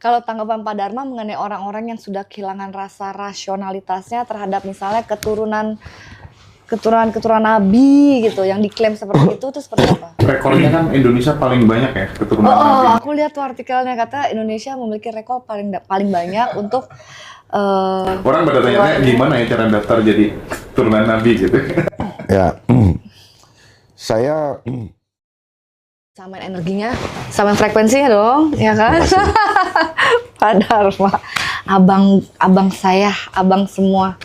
Kalau tanggapan Pak Dharma mengenai orang-orang yang sudah kehilangan rasa rasionalitasnya terhadap misalnya keturunan Nabi gitu, yang diklaim seperti itu seperti apa? Rekornya kan Indonesia paling banyak ya keturunan Nabi. Aku lihat tuh artikelnya, kata Indonesia memiliki rekor paling banyak untuk Orang pada tanya gimana ya cara daftar jadi keturunan Nabi gitu. Ya, saya samain energinya, samain frekuensinya dong, ya kan? Pak Dharma, abang saya, abang semua.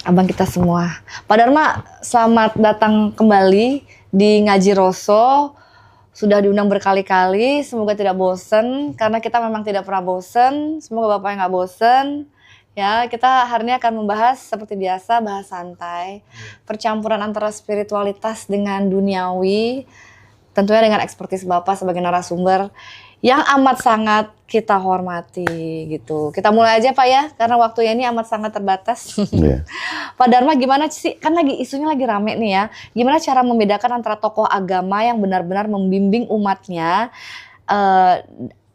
Abang kita semua. Pak Dharma, selamat datang kembali di Ngaji Roso. Sudah diundang berkali-kali, semoga tidak bosen, karena kita memang tidak pernah bosen. Semoga Bapak nggak bosen. Ya, kita hari ini akan membahas seperti biasa, bahas santai. Percampuran antara spiritualitas dengan duniawi, tentunya dengan ekspertis Bapak sebagai narasumber yang amat sangat kita hormati gitu. Kita mulai aja Pak ya, karena waktunya ini amat sangat terbatas. yeah. Pak Dharma, gimana sih, kan isunya lagi rame nih ya, gimana cara membedakan antara tokoh agama yang benar-benar membimbing umatnya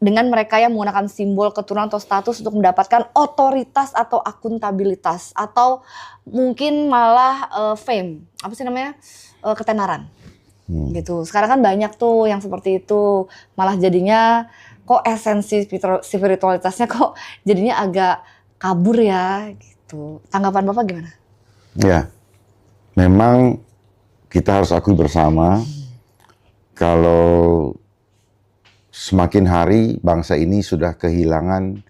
dengan mereka yang menggunakan simbol keturunan atau status untuk mendapatkan otoritas atau akuntabilitas, atau mungkin malah fame, apa sih namanya, ketenaran. Gitu. Sekarang kan banyak tuh yang seperti itu, malah jadinya kok esensi spiritualitasnya kok jadinya agak kabur ya gitu. Tanggapan Bapak gimana? Ya, memang kita harus akui bersama kalau semakin hari bangsa ini sudah kehilangan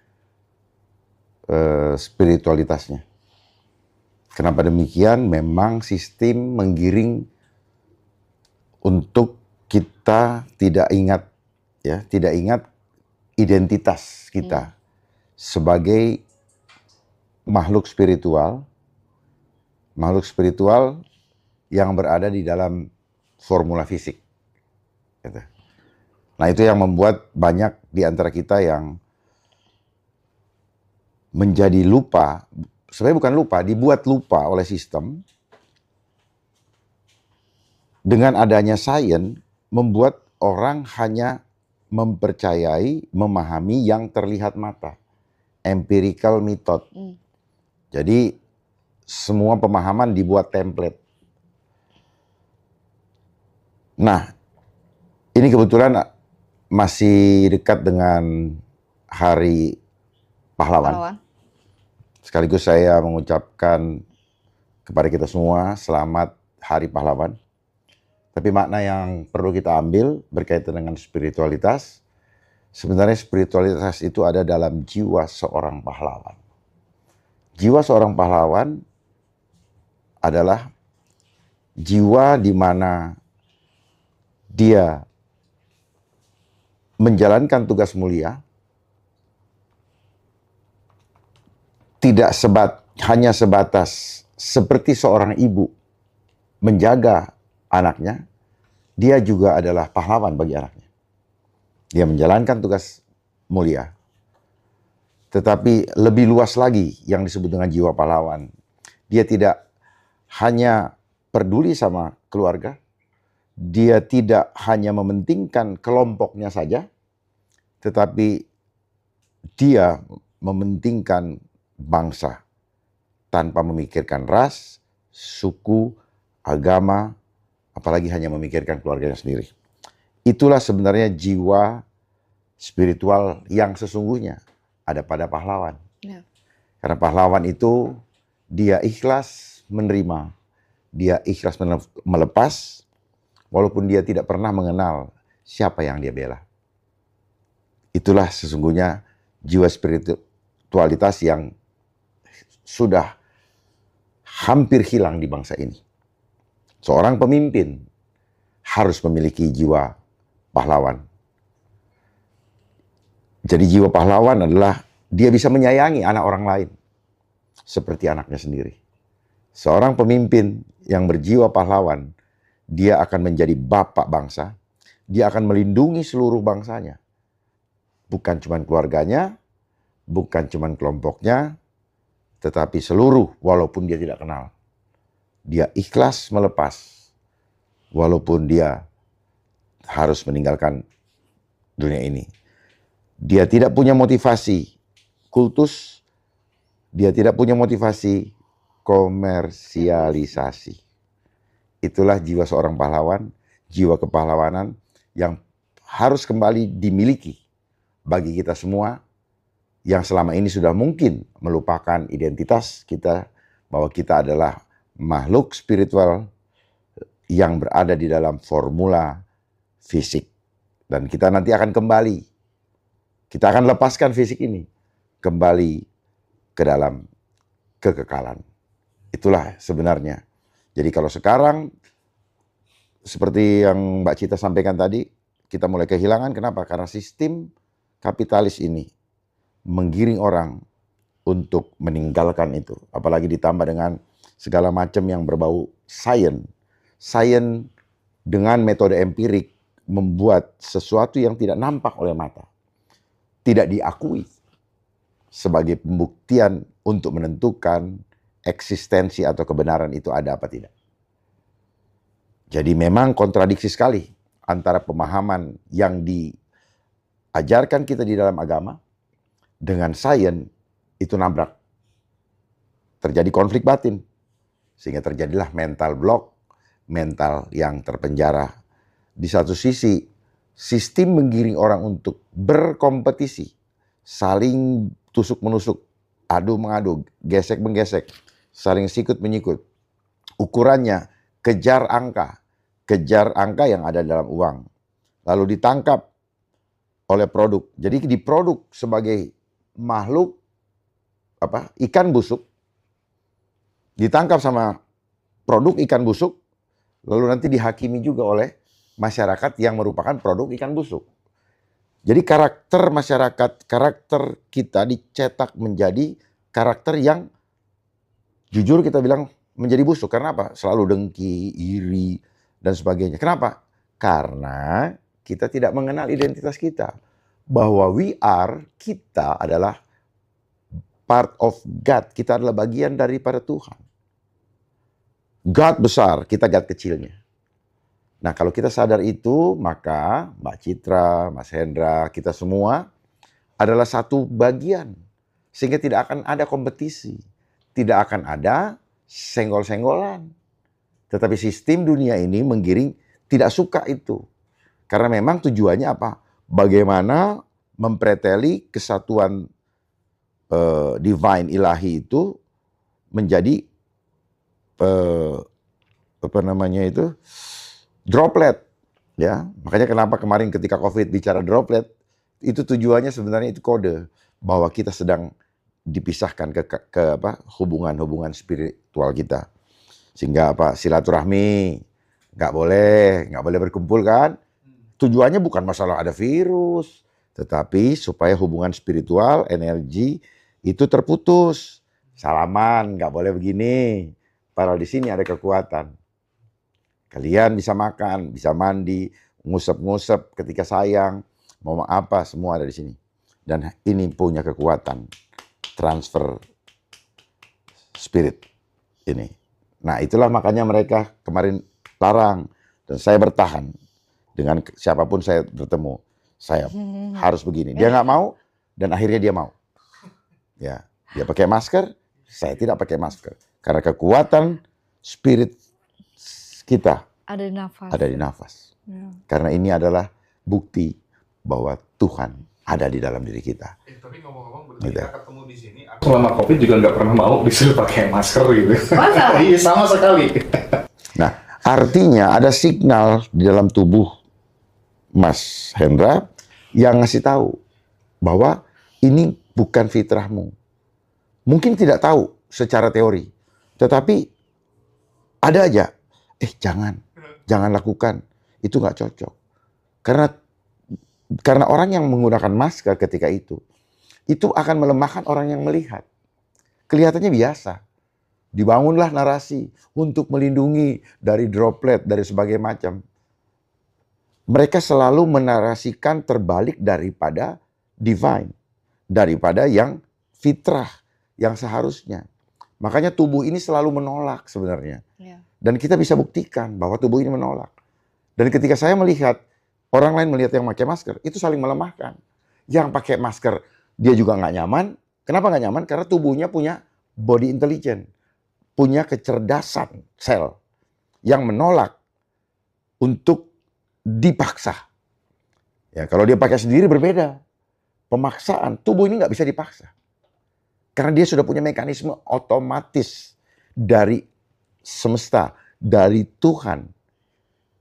spiritualitasnya. Kenapa demikian? Memang sistem menggiring untuk kita tidak ingat identitas kita sebagai makhluk spiritual yang berada di dalam formula fisik. Gitu. Nah, itu yang membuat banyak di antara kita yang menjadi lupa, sebenarnya bukan lupa, dibuat lupa oleh sistem. Dengan adanya sains, membuat orang hanya mempercayai, memahami yang terlihat mata. Empirical method. Jadi, semua pemahaman dibuat template. Nah, ini kebetulan masih dekat dengan Hari Pahlawan. Sekaligus saya mengucapkan kepada kita semua selamat Hari Pahlawan. Tapi makna yang perlu kita ambil berkaitan dengan spiritualitas, sebenarnya spiritualitas itu ada dalam jiwa seorang pahlawan. Jiwa seorang pahlawan adalah jiwa di mana dia menjalankan tugas mulia, tidak hanya sebatas seperti seorang ibu menjaga anaknya, dia juga adalah pahlawan bagi anaknya. Dia menjalankan tugas mulia. Tetapi lebih luas lagi yang disebut dengan jiwa pahlawan. Dia tidak hanya peduli sama keluarga, dia tidak hanya mementingkan kelompoknya saja, tetapi dia mementingkan bangsa tanpa memikirkan ras, suku, agama, apalagi hanya memikirkan keluarganya sendiri. Itulah sebenarnya jiwa spiritual yang sesungguhnya ada pada pahlawan. Ya. Karena pahlawan itu dia ikhlas menerima, dia ikhlas melepas, walaupun dia tidak pernah mengenal siapa yang dia bela. Itulah sesungguhnya jiwa spiritualitas yang sudah hampir hilang di bangsa ini. Seorang pemimpin harus memiliki jiwa pahlawan. Jadi jiwa pahlawan adalah dia bisa menyayangi anak orang lain seperti anaknya sendiri. Seorang pemimpin yang berjiwa pahlawan, dia akan menjadi bapak bangsa, dia akan melindungi seluruh bangsanya. Bukan cuma keluarganya, bukan cuma kelompoknya, tetapi seluruh walaupun dia tidak kenal. Dia ikhlas melepas, walaupun dia harus meninggalkan dunia ini. Dia tidak punya motivasi kultus, dia tidak punya motivasi komersialisasi. Itulah jiwa seorang pahlawan, jiwa kepahlawanan yang harus kembali dimiliki bagi kita semua yang selama ini sudah mungkin melupakan identitas kita, bahwa kita adalah makhluk spiritual yang berada di dalam formula fisik. Dan kita nanti akan kembali, kita akan lepaskan fisik ini, kembali ke dalam kekekalan. Itulah sebenarnya. Jadi kalau sekarang, seperti yang Mbak Cita sampaikan tadi, kita mulai kehilangan, kenapa? Karena sistem kapitalis ini menggiring orang untuk meninggalkan itu. Apalagi ditambah dengan segala macam yang berbau sains. Sains dengan metode empirik membuat sesuatu yang tidak nampak oleh mata, tidak diakui sebagai pembuktian untuk menentukan eksistensi atau kebenaran itu ada apa tidak. Jadi memang kontradiksi sekali antara pemahaman yang diajarkan kita di dalam agama dengan sains itu nabrak. Terjadi konflik batin. Sehingga terjadilah mental block, mental yang terpenjara. Di satu sisi, sistem menggiring orang untuk berkompetisi, saling tusuk-menusuk, adu-mengadu, gesek-menggesek, saling sikut-menyikut. Ukurannya, kejar angka yang ada dalam uang. Lalu ditangkap oleh produk. Jadi diproduk sebagai makhluk ikan busuk, ditangkap sama produk ikan busuk, lalu nanti dihakimi juga oleh masyarakat yang merupakan produk ikan busuk. Jadi karakter masyarakat, karakter kita dicetak menjadi karakter yang jujur kita bilang menjadi busuk. Karena apa? Selalu dengki, iri, dan sebagainya. Kenapa? Karena kita tidak mengenal identitas kita. Bahwa kita adalah part of God. Kita adalah bagian daripada Tuhan. God besar, kita God kecilnya. Nah, kalau kita sadar itu, maka Mbak Citra, Mas Hendra, kita semua adalah satu bagian. Sehingga tidak akan ada kompetisi. Tidak akan ada senggol-senggolan. Tetapi sistem dunia ini menggiring tidak suka itu. Karena memang tujuannya apa? Bagaimana mempreteli kesatuan divine ilahi itu menjadi droplet, ya. Makanya kenapa kemarin ketika COVID bicara droplet, itu tujuannya sebenarnya itu kode bahwa kita sedang dipisahkan ke hubungan-hubungan spiritual kita. Sehingga silaturahmi nggak boleh berkumpul kan? Tujuannya bukan masalah ada virus, tetapi supaya hubungan spiritual, energi itu terputus. Salaman nggak boleh begini. Padahal di sini ada kekuatan. Kalian bisa makan, bisa mandi, ngusap-ngusap ketika sayang, mau apa, semua ada di sini. Dan ini punya kekuatan transfer spirit ini. Nah, itulah makanya mereka kemarin larang dan saya bertahan dengan siapapun saya bertemu. Saya harus begini. Dia nggak mau dan akhirnya dia mau. Ya, dia pakai masker, saya tidak pakai masker. Karena kekuatan spirit kita ada di nafas. Ada di nafas. Ya. Karena ini adalah bukti bahwa Tuhan ada di dalam diri kita. Tapi ngomong-ngomong, kita ketemu di sini, aku selama COVID juga nggak pernah mau disuruh pakai masker gitu. Masa? Iya, sama sekali. Nah, artinya ada signal di dalam tubuh Mas Hendra yang ngasih tahu bahwa ini bukan fitrahmu. Mungkin tidak tahu secara teori, tetapi ada aja. Jangan lakukan. Itu nggak cocok. Karena orang yang menggunakan masker ketika itu akan melemahkan orang yang melihat. Kelihatannya biasa. Dibangunlah narasi untuk melindungi dari droplet, dari sebagainya macam. Mereka selalu menarasikan terbalik daripada divine. Daripada yang fitrah, yang seharusnya. Makanya tubuh ini selalu menolak sebenarnya. Ya. Dan kita bisa buktikan bahwa tubuh ini menolak. Dan ketika saya melihat, orang lain melihat yang pakai masker, itu saling melemahkan. Yang pakai masker dia juga nggak nyaman. Kenapa nggak nyaman? Karena tubuhnya punya body intelligence, punya kecerdasan sel yang menolak untuk dipaksa. Ya, kalau dia pakai sendiri berbeda. Pemaksaan, tubuh ini nggak bisa dipaksa. Karena dia sudah punya mekanisme otomatis dari semesta, dari Tuhan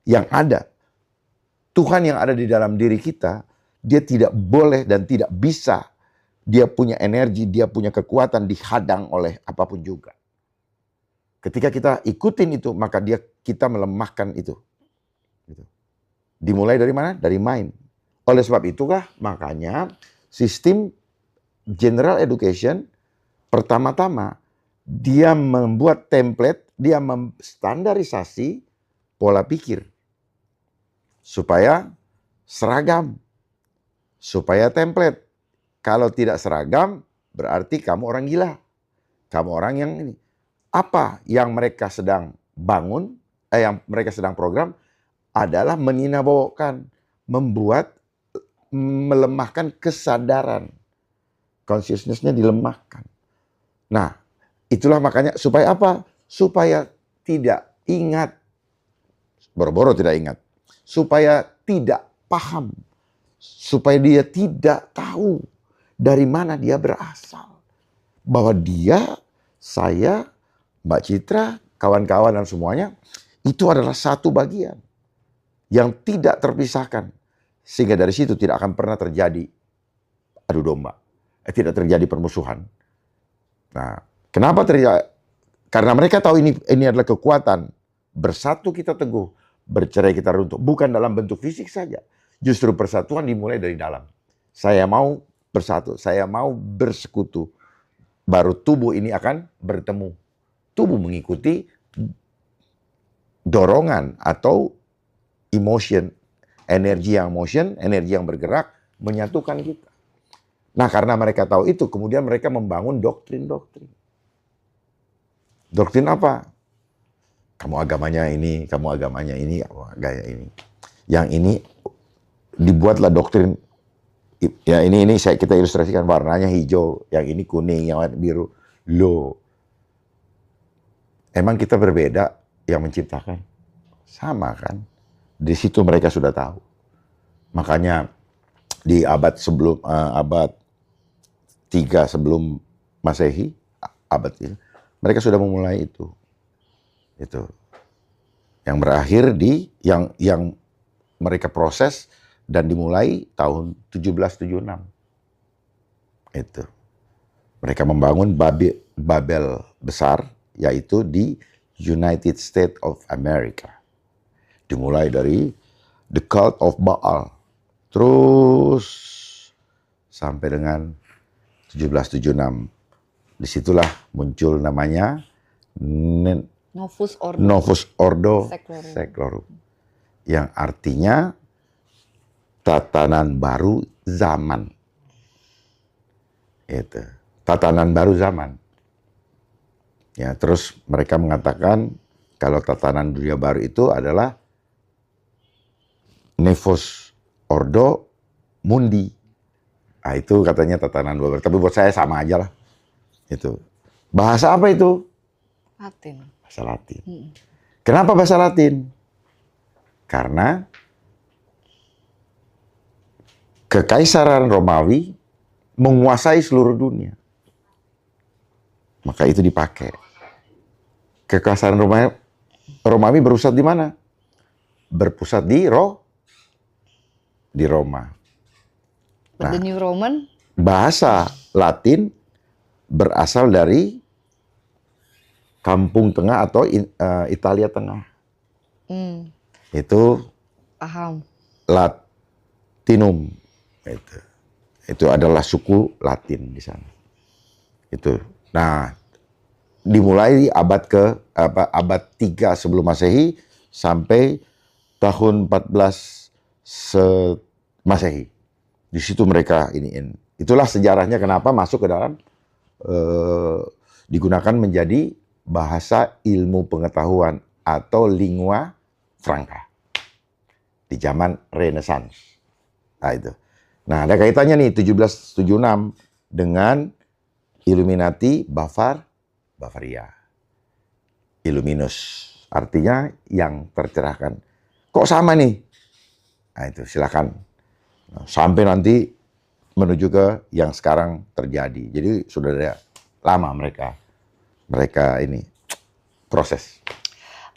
yang ada. Tuhan yang ada di dalam diri kita, dia tidak boleh dan tidak bisa. Dia punya energi, dia punya kekuatan dihadang oleh apapun juga. Ketika kita ikutin itu, maka kita melemahkan itu. Dimulai dari mana? Dari mind. Oleh sebab itulah makanya sistem general education pertama-tama dia membuat template, dia menstandarisasi pola pikir supaya seragam, supaya template. Kalau tidak seragam berarti kamu orang gila. Kamu orang yang ini. Apa yang mereka sedang bangun, yang mereka sedang program adalah meninabawakan, melemahkan kesadaran. Consciousness-nya dilemahkan. Nah, itulah makanya supaya apa? Supaya tidak ingat. Boro-boro tidak ingat. Supaya tidak paham. Supaya dia tidak tahu dari mana dia berasal. Bahwa dia, saya, Mbak Citra, kawan-kawan dan semuanya, itu adalah satu bagian yang tidak terpisahkan. Sehingga dari situ tidak akan pernah terjadi adu domba. Tidak terjadi permusuhan. Nah, kenapa terjadi? Karena mereka tahu ini adalah kekuatan. Bersatu kita teguh, bercerai kita runtuh. Bukan dalam bentuk fisik saja. Justru persatuan dimulai dari dalam. Saya mau bersatu, saya mau bersekutu. Baru tubuh ini akan bertemu. Tubuh mengikuti dorongan atau emotion. Energi yang motion, energi yang bergerak, menyatukan kita. Nah, karena mereka tahu itu, kemudian mereka membangun doktrin-doktrin. Doktrin apa? Kamu agamanya ini, kamu agamanya ini, gaya ini. Yang ini dibuatlah doktrin. Ya ini kita ilustrasikan warnanya hijau, yang ini kuning, yang biru. Loh, emang kita berbeda yang menciptakan? Sama kan? Di situ mereka sudah tahu. Makanya di abad 3 sebelum Masehi, abad ini, mereka sudah memulai itu. Itu. Yang berakhir di yang mereka proses dan dimulai tahun 1776. Itu. Mereka membangun Babel besar, yaitu di United States of America. Dimulai dari the cult of Baal. Terus sampai dengan 1776. Disitulah muncul namanya Novus Ordo Seclorum. Yang artinya tatanan baru zaman. Itu. Tatanan baru zaman. Ya, terus mereka mengatakan kalau tatanan dunia baru itu adalah Novus Ordo Mundi. Nah, itu katanya tatanan baru. Tapi buat saya sama aja lah. Itu. Bahasa apa itu? Latin. Bahasa Latin. Kenapa bahasa Latin? Karena Kekaisaran Romawi menguasai seluruh dunia. Maka itu dipakai. Kekaisaran Romawi berpusat di mana? Berpusat di Roma. Nah, the New Roman? Bahasa Latin berasal dari Kampung Tengah atau Italia Tengah. Itu paham. Latinum. Itu adalah suku Latin di sana. Itu. Nah, dimulai di abad 3 sebelum Masehi sampai tahun 14 Masehi. Di situ mereka iniin. Itulah sejarahnya kenapa masuk ke dalam digunakan menjadi bahasa ilmu pengetahuan atau lingua franca di zaman Renaissance. Nah, itu. Nah, ada kaitannya nih 1776 dengan Illuminati Bavaria. Illuminus. Artinya yang tercerahkan. Kok sama nih? Nah itu silakan. Nah, sampai nanti menuju ke yang sekarang terjadi. Jadi sudah ada lama mereka ini proses.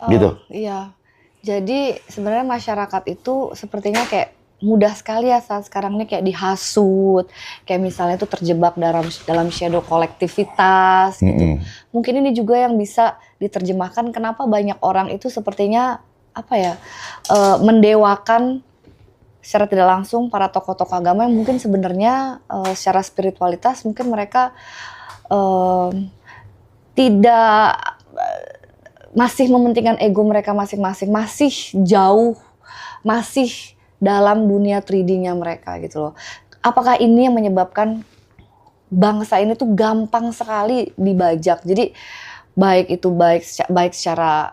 Gitu. Iya. Jadi sebenarnya masyarakat itu sepertinya kayak mudah sekali ya saat sekarang ini kayak dihasut, kayak misalnya itu terjebak dalam shadow kolektivitas gitu. Mungkin ini juga yang bisa diterjemahkan kenapa banyak orang itu sepertinya apa ya mendewakan secara tidak langsung para tokoh-tokoh agama yang mungkin sebenarnya secara spiritualitas mungkin mereka tidak masih mementingkan ego mereka masing-masing, masih jauh, masih dalam dunia 3D-nya mereka gitu loh. Apakah ini yang menyebabkan bangsa ini tuh gampang sekali dibajak. Jadi baik secara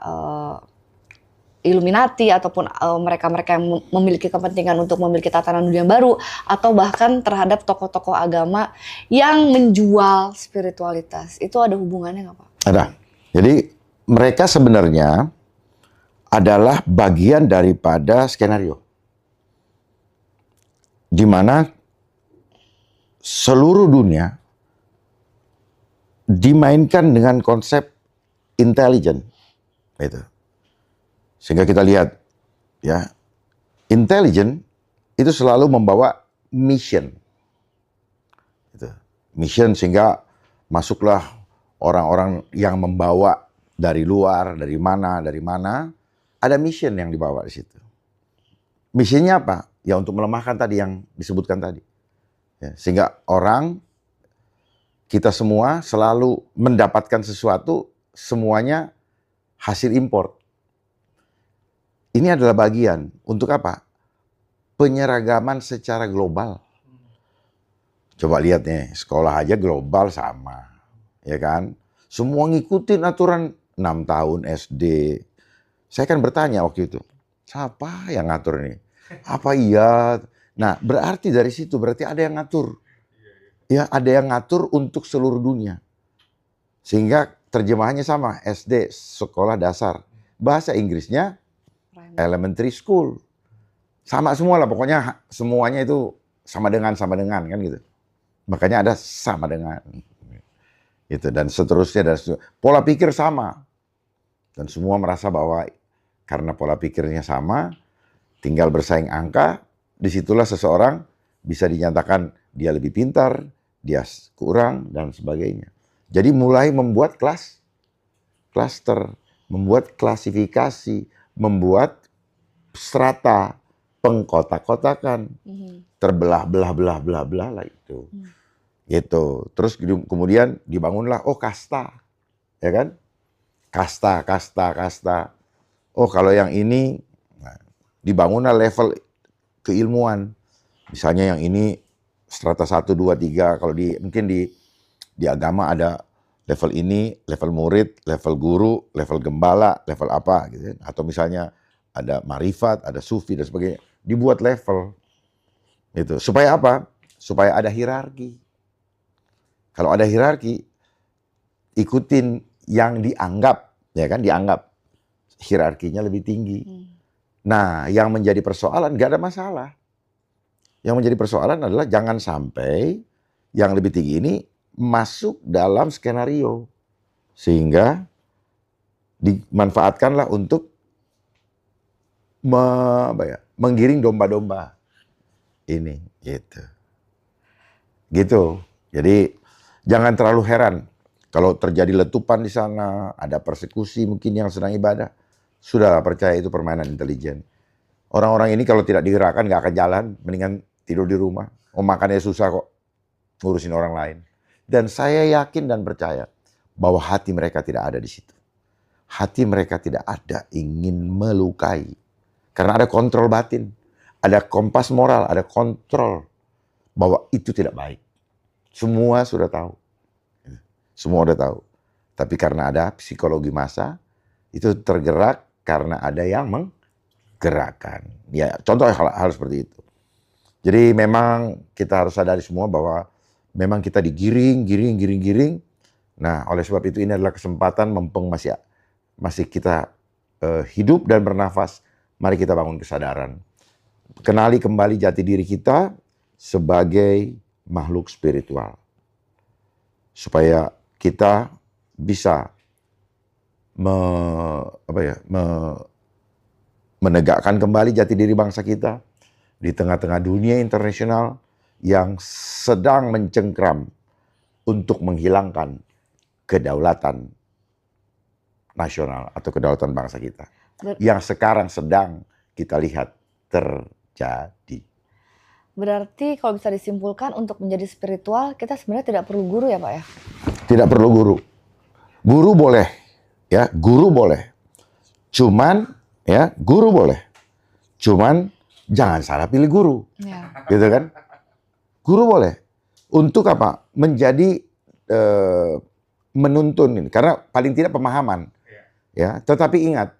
Illuminati ataupun mereka-mereka yang memiliki kepentingan untuk memiliki tatanan dunia baru atau bahkan terhadap tokoh-tokoh agama yang menjual spiritualitas. Itu ada hubungannya nggak Pak? Ada. Jadi mereka sebenarnya adalah bagian daripada skenario. Di mana seluruh dunia dimainkan dengan konsep intelijen. Gitu. Sehingga kita lihat, ya, intelijen itu selalu membawa mission. Gitu. Mission sehingga masuklah orang-orang yang membawa dari luar, dari mana, ada mission yang dibawa di situ. Misinya apa? Ya untuk melemahkan tadi yang disebutkan tadi. Ya, sehingga kita semua selalu mendapatkan sesuatu, semuanya hasil impor. Ini adalah bagian untuk apa? Penyeragaman secara global. Coba lihat nih, sekolah aja global sama. Ya kan? Semua ngikutin aturan 6 tahun SD. Saya kan bertanya waktu itu, siapa yang ngatur ini? Apa iya? Nah, berarti dari situ berarti ada yang ngatur. Ya, ada yang ngatur untuk seluruh dunia. Sehingga terjemahannya sama, SD, sekolah dasar. Bahasa Inggrisnya elementary school. Sama semua lah, pokoknya semuanya itu sama dengan kan gitu. Makanya ada sama dengan. Gitu, dan seterusnya. Pola pikir sama. Dan semua merasa bahwa karena pola pikirnya sama, tinggal bersaing angka, disitulah seseorang bisa dinyatakan dia lebih pintar, dia kurang, dan sebagainya. Jadi mulai membuat klaster, membuat klasifikasi, membuat strata, pengkotak-kotakan, terbelah-belah lah itu. Gitu. Terus kemudian dibangunlah, kasta, ya kan? Kasta. Oh kalau yang ini, dibangunlah level keilmuan. Misalnya yang ini strata 1, 2, 3. Kalau mungkin di agama ada level ini, level murid, level guru, level gembala, level apa gitu. Atau misalnya ada marifat, ada sufi dan sebagainya. Dibuat level. Gitu. Supaya apa? Supaya ada hierarki. Kalau ada hierarki, ikutin yang dianggap, ya kan? Dianggap hierarkinya lebih tinggi. Nah, yang menjadi persoalan nggak ada masalah. Yang menjadi persoalan adalah jangan sampai yang lebih tinggi ini masuk dalam skenario. Sehingga dimanfaatkanlah untuk menggiring domba-domba ini. Gitu. Jadi jangan terlalu heran. Kalau terjadi letupan di sana, ada persekusi mungkin yang sedang ibadah. Sudahlah percaya itu permainan intelijen. Orang-orang ini kalau tidak digerakkan nggak akan jalan, mendingan tidur di rumah. Makannya susah kok, ngurusin orang lain. Dan saya yakin dan percaya bahwa hati mereka tidak ada di situ. Hati mereka tidak ada ingin melukai. Karena ada kontrol batin, ada kompas moral, ada kontrol bahwa itu tidak baik. Semua sudah tahu. Semua udah tahu. Tapi karena ada psikologi massa, itu tergerak karena ada yang menggerakkan. Ya, contoh hal seperti itu. Jadi memang kita harus sadari semua bahwa memang kita digiring. Nah, oleh sebab itu ini adalah kesempatan mumpung masih kita hidup dan bernafas. Mari kita bangun kesadaran. Kenali kembali jati diri kita sebagai makhluk spiritual. Supaya kita bisa menegakkan kembali jati diri bangsa kita di tengah-tengah dunia internasional yang sedang mencengkram untuk menghilangkan kedaulatan nasional atau kedaulatan bangsa kita. Yang sekarang sedang kita lihat terjadi. Berarti kalau bisa disimpulkan untuk menjadi spiritual, kita sebenarnya tidak perlu guru ya Pak ya? Tidak perlu guru. Guru boleh, ya, guru boleh. Guru boleh. Cuman jangan salah pilih guru. Ya. Gitu kan? Guru boleh. Untuk apa? Menjadi menuntun ini. Karena paling tidak pemahaman. Ya, tetapi ingat,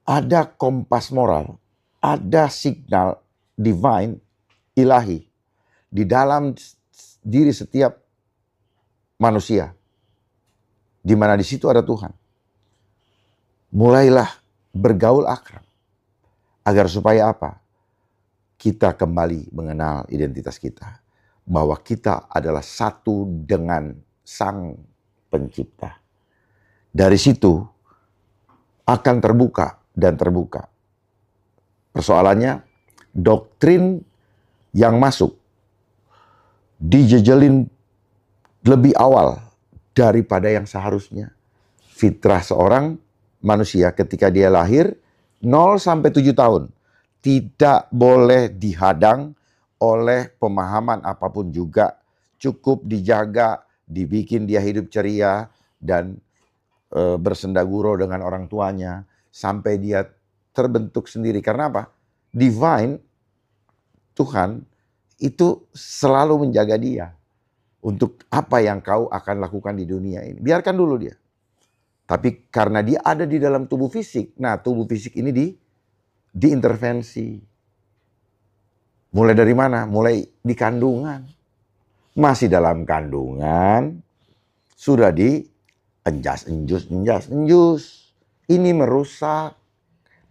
ada kompas moral, ada signal divine, ilahi di dalam diri setiap manusia. Di mana di situ ada Tuhan. Mulailah bergaul akrab. Agar supaya apa? Kita kembali mengenal identitas kita. Bahwa kita adalah satu dengan Sang Pencipta. Dari situ akan terbuka dan terbuka. Persoalannya, doktrin yang masuk dijejelin lebih awal daripada yang seharusnya. Fitrah seorang manusia ketika dia lahir 0 sampai 7 tahun tidak boleh dihadang oleh pemahaman apapun juga. Cukup dijaga, dibikin dia hidup ceria dan bersendaguro dengan orang tuanya sampai dia terbentuk sendiri. Karena apa? Divine, Tuhan itu selalu menjaga dia untuk apa yang kau akan lakukan di dunia ini. Biarkan dulu dia. Tapi karena dia ada di dalam tubuh fisik, nah tubuh fisik ini diintervensi. Mulai dari mana? Mulai di kandungan. Masih dalam kandungan, sudah enjas-enjus. Ini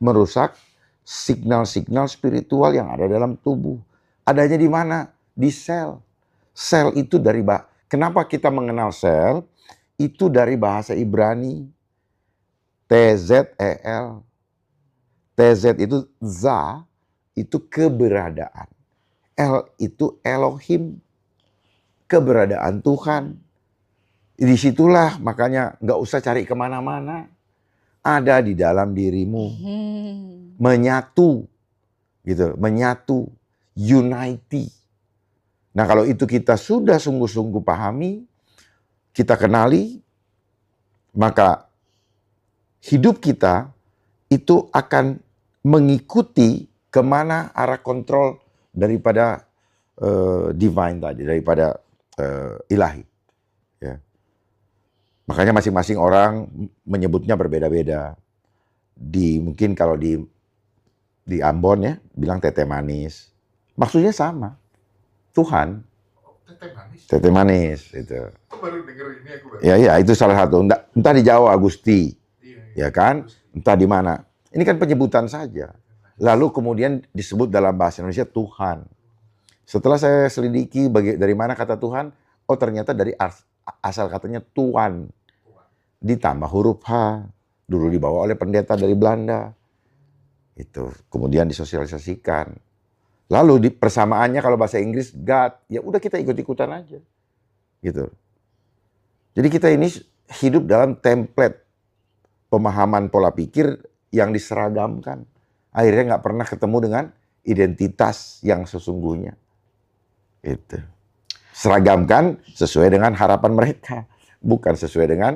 merusak signal-signal spiritual yang ada dalam tubuh. Adanya di mana? Di sel. Sel itu kenapa kita mengenal sel? Itu dari bahasa Ibrani. TZEL. TZ itu za, itu keberadaan. L itu Elohim. Keberadaan Tuhan. Disitulah makanya nggak usah cari kemana-mana. Ada di dalam dirimu. Menyatu. Gitu, menyatu. Unity. Nah kalau itu kita sudah sungguh-sungguh pahami, kita kenali, maka hidup kita itu akan mengikuti kemana arah kontrol daripada divine tadi, daripada ilahi. Ya. Makanya masing-masing orang menyebutnya berbeda-beda. Mungkin kalau di Ambon ya, bilang tete manis. Maksudnya sama. Tuhan. Tete manis itu. Baru denger ini aku baru. Ya, itu salah satu. Entah di Jawa Agusti, ya kan? Entah di mana. Ini kan penyebutan saja. Lalu kemudian disebut dalam bahasa Indonesia Tuhan. Setelah saya selidiki dari mana kata Tuhan, oh ternyata dari asal katanya Tuan. Ditambah huruf H. Dulu dibawa oleh pendeta dari Belanda. Itu kemudian disosialisasikan. Lalu persamaannya kalau bahasa Inggris God, ya udah kita ikut-ikutan aja. Gitu. Jadi kita ini hidup dalam template pemahaman pola pikir yang diseragamkan. Akhirnya nggak pernah ketemu dengan identitas yang sesungguhnya. Itu. Seragamkan sesuai dengan harapan mereka. Bukan sesuai dengan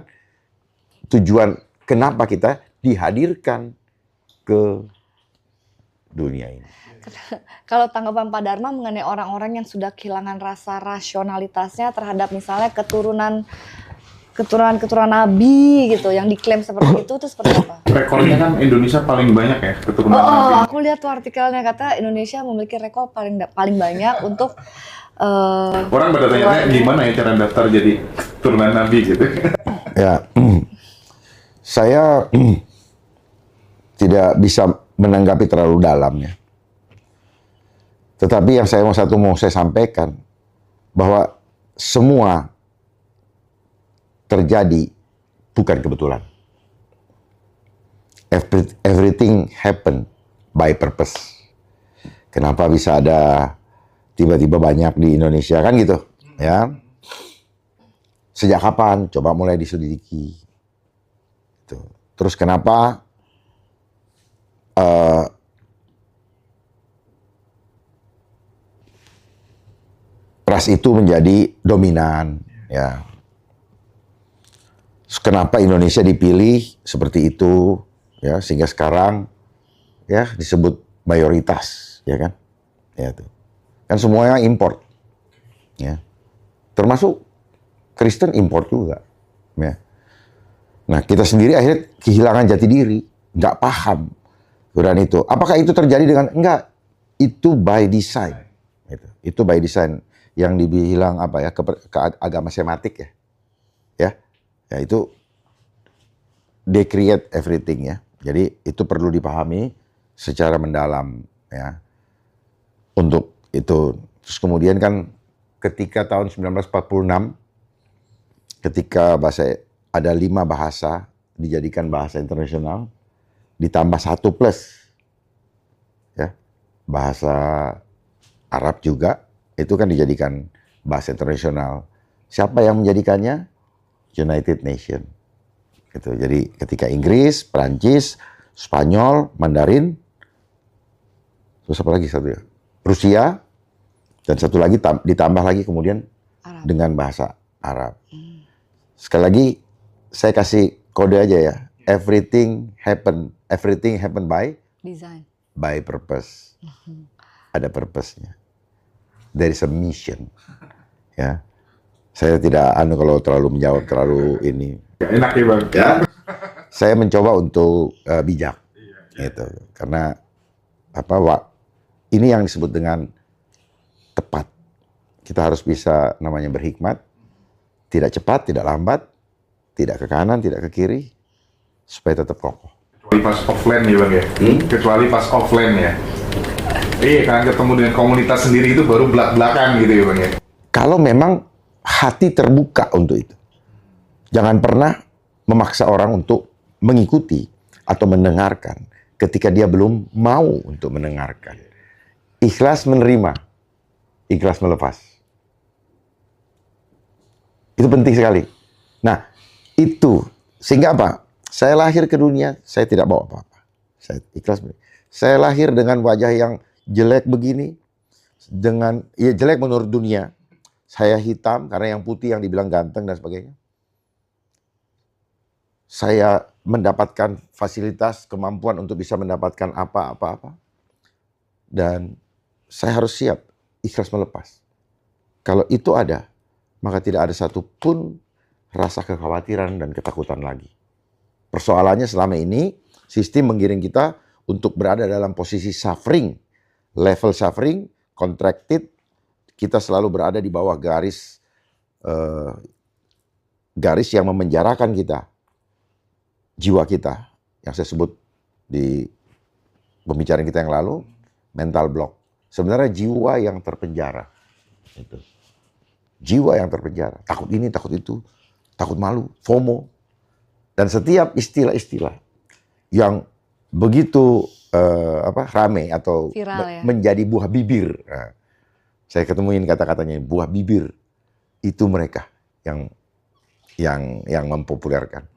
tujuan kenapa kita dihadirkan ke dunia ini. Kalau tanggapan Pak Dharma mengenai orang-orang yang sudah kehilangan rasa rasionalitasnya terhadap misalnya keturunan keturunan nabi gitu yang diklaim seperti itu seperti apa? Rekornya kan Indonesia paling banyak ya keturunan Oh, Nabi. aku lihat tuh artikelnya kata Indonesia memiliki rekor paling banyak untuk Orang pada tanya gimana ya cara daftar jadi keturunan Nabi gitu. Ya, saya tidak bisa menanggapi terlalu dalam ya. Tetapi yang mau saya sampaikan bahwa semua terjadi bukan kebetulan. Everything happen by purpose. Kenapa bisa ada tiba-tiba banyak di Indonesia kan gitu, ya? Sejak kapan? Coba mulai diselidiki. Tuh. Terus kenapa ras itu menjadi dominan, ya? Kenapa Indonesia dipilih seperti itu, ya? Sehingga sekarang, ya disebut mayoritas, ya kan? Ya tuh. Kan semuanya import, ya. Termasuk Kristen import juga, ya. Nah, kita sendiri akhirnya kehilangan jati diri, nggak paham dan itu. Apakah itu terjadi dengan enggak? Itu by design, itu by design yang dibilang apa ya ke agama sematik ya, ya itu they create everything ya. Jadi itu perlu dipahami secara mendalam ya. Untuk itu, terus kemudian kan ketika tahun 1946, ketika ada 5 bahasa dijadikan bahasa internasional, ditambah 1 plus, ya bahasa Arab juga, itu kan dijadikan bahasa internasional. Siapa yang menjadikannya? United Nations. Gitu. Jadi ketika Inggris, Prancis, Spanyol, Mandarin, terus apa lagi satu ya? Rusia, dan satu lagi ditambah lagi kemudian Arab. Dengan bahasa Arab. Sekali lagi saya kasih kode aja ya. Everything happen by design, by purpose. Ada purpose-nya. There is a mission. Ya. Saya tidak kalau terlalu menjawab terlalu ini. Enak ya Bang. Ya. Saya mencoba untuk bijak. Gitu. Karena ini yang disebut dengan tepat. Kita harus bisa namanya berhikmat, tidak cepat, tidak lambat, tidak ke kanan, tidak ke kiri, supaya tetap kokoh. Kecuali pas offline ya Bang ya? Kecuali pas offline ya? Iya kan ketemu dengan komunitas sendiri itu baru belak-belakan gitu ya Bang ya? Kalau memang hati terbuka untuk itu. Jangan pernah memaksa orang untuk mengikuti atau mendengarkan ketika dia belum mau untuk mendengarkan. Ikhlas menerima, ikhlas melepas. Itu penting sekali. Nah, itu sehingga apa? Saya lahir ke dunia, saya tidak bawa apa-apa. Saya ikhlas. Saya lahir dengan wajah yang jelek begini, jelek menurut dunia. Saya hitam karena yang putih yang dibilang ganteng dan sebagainya. Saya mendapatkan fasilitas, kemampuan untuk bisa mendapatkan apa-apa. Dan saya harus siap, ikhlas melepas. Kalau itu ada, maka tidak ada satupun rasa kekhawatiran dan ketakutan lagi. Persoalannya selama ini, sistem menggiring kita untuk berada dalam posisi suffering. Level suffering, contracted, kita selalu berada di bawah garis yang memenjarakan kita. Jiwa kita, yang saya sebut di pembicaraan kita yang lalu, mental block. Sebenarnya jiwa yang terpenjara. Itu. Jiwa yang terpenjara. Takut ini, takut itu. Takut malu, FOMO. Dan setiap istilah-istilah yang begitu rame atau viral, ya? Menjadi buah bibir. Nah, saya ketemuin kata-katanya, buah bibir. Itu mereka yang mempopulerkan.